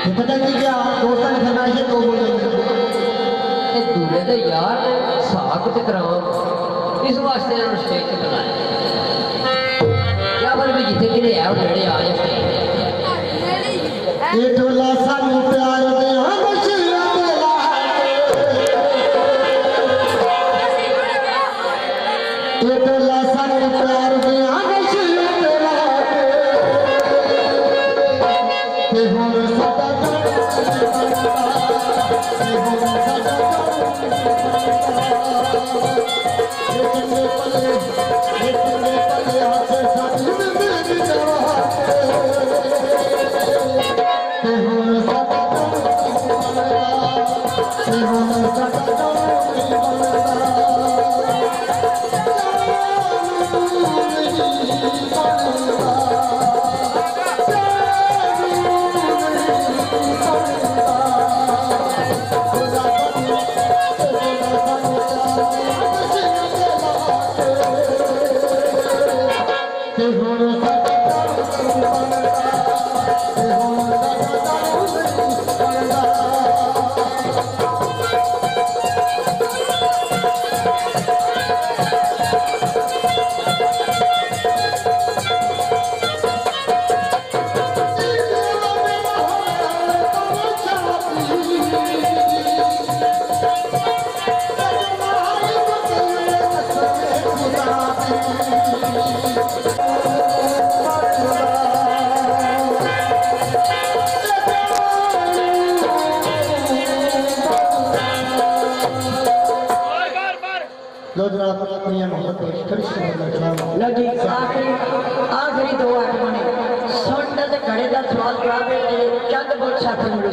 पता नहीं क्या दोस्तों ने फरमाइश है तो बोले ये दूल्हे दे यार साख ते कराओ इस वास्ते इन्होंने स्टेज पे बुलाया क्या बोल भी जिथे किने है वो नेड़े आ जाए स्टेज ये ढोला सानू प्यार दे लगी आखिरी दो आठवने सुन ते घड़े का सवाल जवाब चंद बहुत साथ मिले